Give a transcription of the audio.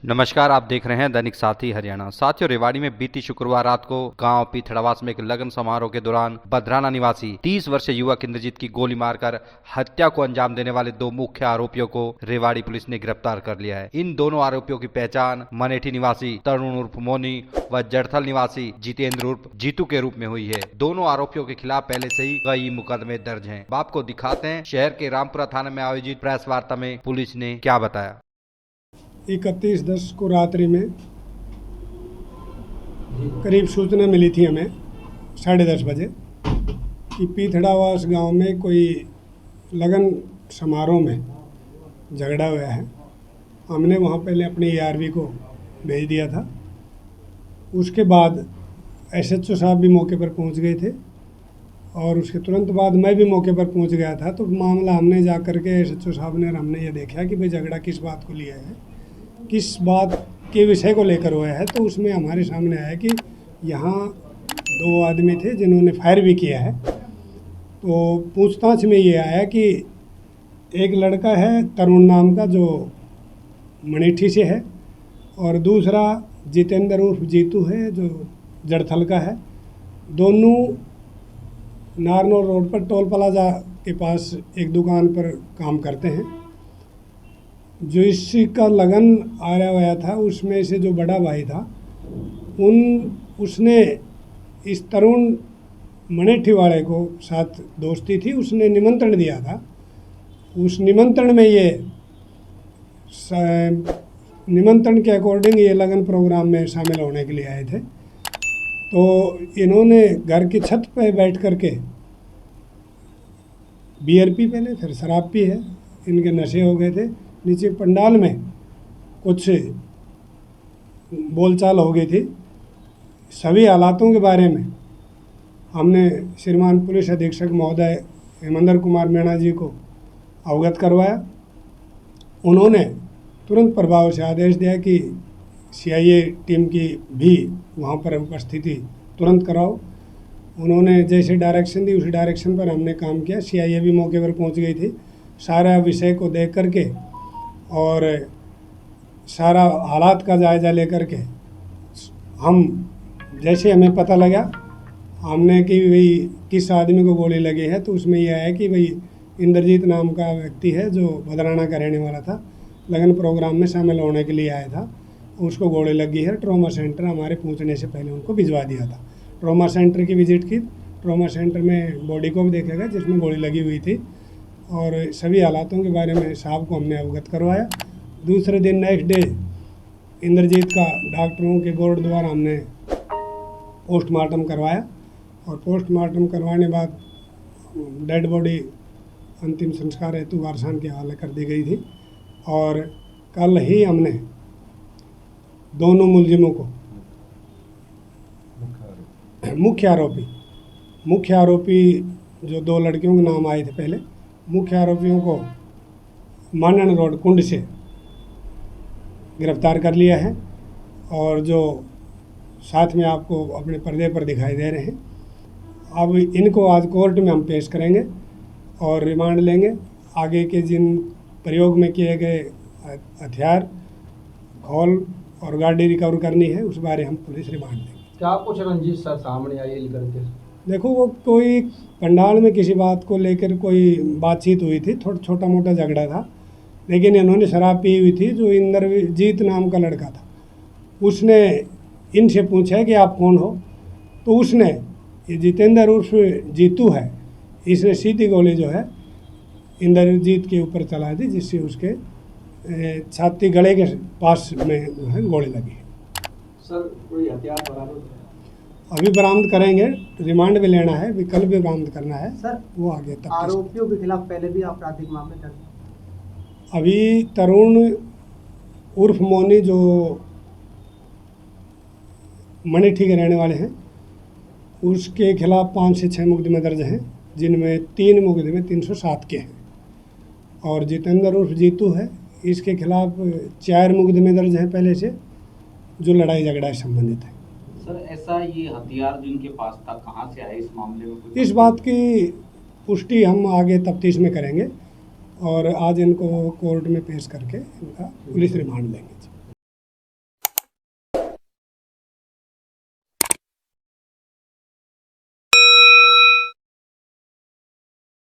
नमस्कार, आप देख रहे हैं दैनिक साथी हरियाणा। साथियों, रेवाड़ी में बीती शुक्रवार रात को गांव पीथड़ावास में एक लगन समारोह के दौरान बधराना निवासी 30 वर्षीय युवक इंद्रजीत की गोली मारकर हत्या को अंजाम देने वाले दो मुख्य आरोपियों को रेवाड़ी पुलिस ने गिरफ्तार कर लिया है। इन दोनों आरोपियों की पहचान मनेठी निवासी तरुण उर्फ मोनी व जड़थल निवासी जितेंद्र उर्फ जीतू के रूप में हुई है। दोनों आरोपियों के खिलाफ पहले से ही कई मुकदमे दर्ज हैं। आपको दिखाते हैं शहर के रामपुरा थाने में आयोजित प्रेस वार्ता में पुलिस ने क्या बताया। 31/10 को रात्रि में करीब सूचना मिली थी हमें 10:30 बजे कि पीथड़ावास गांव में कोई लगन समारोह में झगड़ा हुआ है। हमने वहां पहले अपने ARV को भेज दिया था। उसके बाद SHO साहब भी मौके पर पहुंच गए थे और उसके तुरंत बाद मैं भी मौके पर पहुंच गया था। तो मामला हमने जा कर के SHO साहब ने हमने ये देखा कि भाई झगड़ा किस बात को लिया है, किस बात के विषय को लेकर हुआ है। तो उसमें हमारे सामने आया कि यहाँ 2 आदमी थे जिन्होंने फायर भी किया है। तो पूछताछ में ये आया कि एक लड़का है तरुण नाम का जो मनेठी से है और दूसरा जितेंद्र उर्फ जीतू है जो जड़थल का है। दोनों नारनौल रोड पर टोल प्लाजा के पास एक दुकान पर काम करते हैं। जो इसका लगन आया हुआ था उसमें से जो बड़ा भाई था उसने इस तरुण मनेठी वाले को साथ दोस्ती थी, उसने निमंत्रण दिया था। उस निमंत्रण में निमंत्रण के अकॉर्डिंग ये लगन प्रोग्राम में शामिल होने के लिए आए थे। तो इन्होंने घर की छत पर बैठ कर के बियर पी, पहले फिर शराब पी है, इनके नशे हो गए थे। नीचे पंडाल में कुछ बोलचाल हो गई थी। सभी हालातों के बारे में हमने श्रीमान पुलिस अधीक्षक महोदय हेमेंद्र कुमार मीणा जी को अवगत करवाया। उन्होंने तुरंत प्रभाव से आदेश दिया कि CIA टीम की भी वहाँ पर उपस्थिति तुरंत कराओ। उन्होंने जैसे डायरेक्शन दी उसी डायरेक्शन पर हमने काम किया। CIA भी मौके पर पहुँच गई थी। सारा विषय को देख करके और सारा हालात का जायज़ा लेकर के हम जैसे हमें पता लगा हमने कि भाई किस आदमी को गोली लगी है, तो उसमें यह आया कि भाई इंद्रजीत नाम का व्यक्ति है जो बधराना का रहने वाला था, लगन प्रोग्राम में शामिल होने के लिए आया था, उसको गोली लगी है। ट्रॉमा सेंटर हमारे पहुंचने से पहले उनको भिजवा दिया था। ट्रॉमा सेंटर की विजिट की। ट्रॉमा सेंटर में बॉडी को भी देखा गया जिसमें गोली लगी हुई थी और सभी हालातों के बारे में साहब को हमने अवगत करवाया। दूसरे दिन नेक्स्ट डे इंद्रजीत का डॉक्टरों के बोर्ड द्वारा हमने पोस्टमार्टम करवाया और पोस्टमार्टम करवाने बाद डेड बॉडी अंतिम संस्कार हेतु वारसान के हवाले कर दी गई थी। और कल ही हमने दोनों मुलजिमों को मुख्य आरोपी जो 2 लड़कियों के नाम आए थे पहले, मुख्य आरोपियों को मानन रोड कुंड से गिरफ्तार कर लिया है और जो साथ में आपको अपने पर्दे पर दिखाई दे रहे हैं। अब इनको आज कोर्ट में हम पेश करेंगे और रिमांड लेंगे। आगे के जिन प्रयोग में किए गए हथियार, खौल और गाड़ी रिकवर करनी है उस बारे हम पुलिस रिमांड देंगे। क्या कुछ रंजिश सर सामने आई लेकर के? देखो, वो कोई पंडाल में किसी बात को लेकर कोई बातचीत हुई थी, छोटा मोटा झगड़ा था, लेकिन इन्होंने शराब पी हुई थी। जो इंद्रजीत नाम का लड़का था उसने इनसे पूछा कि आप कौन हो, तो उसने, ये जितेंद्र उर्फ जीतू है, इसने सीधी गोली जो है इंद्रजीत के ऊपर चला दी जिससे उसके छाती गले के पास में जो है गोली लगी है। सर कोई हथियार बरामद? अभी बरामद करेंगे, रिमांड भी लेना है, भी कल भी बरामद करना है सर। वो आगे तक। आरोपियों के खिलाफ पहले भी आपराधिक मामले दर्ज? अभी तरुण उर्फ मोनी जो मनेठी के रहने वाले हैं उसके खिलाफ 5 से 6 मुकदमे दर्ज हैं, जिनमें 3 मुकदमे 307 के हैं। और जितेंद्र उर्फ जीतू है, इसके खिलाफ 4 मुकदमे दर्ज हैं पहले से, जो लड़ाई झगड़ा से संबंधित है। सर, ऐसा ये हथियार जिनके पास था कहाँ से आया, इस मामले में कुछ? इस बात की पुष्टि हम आगे तफ्तीश में करेंगे और आज इनको कोर्ट में पेश करके इनका पुलिस रिमांड लेंगे।